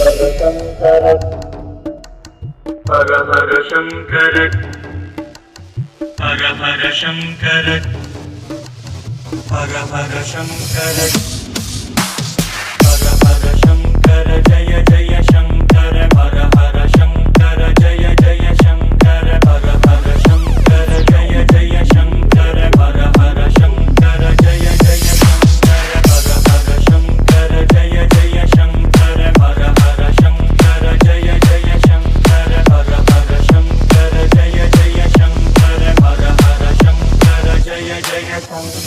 हर हर शंकर हर हर शंकर हर हर शंकर हर हर शंकर जय जय शंकर हर हर शंकर जय जय शंकर हर हर शंकर जय जय शंकर हर हर शंकर जय जय शंकर हर हर शंकर जय जय शंकर हर हर शंकर जय जय शंकर हर हर शंकर जय जय शंकर हर हर शंकर जय जय शंकर।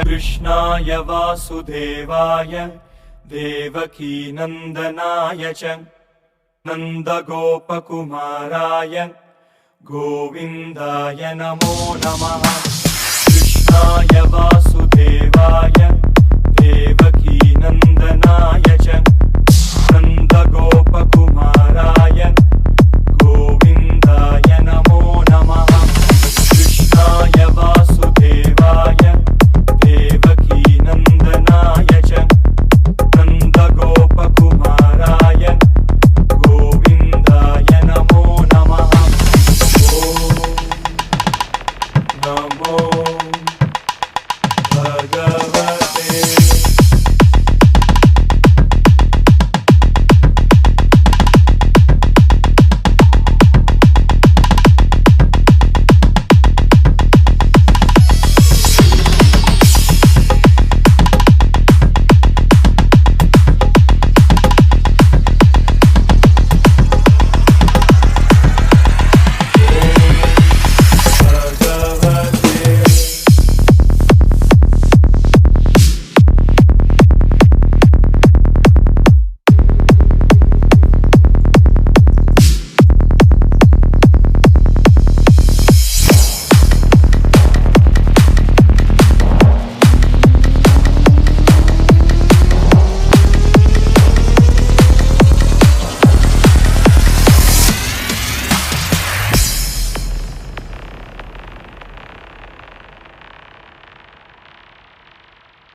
कृष्णाय वासुदेवाय देवकीनन्दनाय च नन्दगोपकुमाराय गोविन्दाय नमो नमः।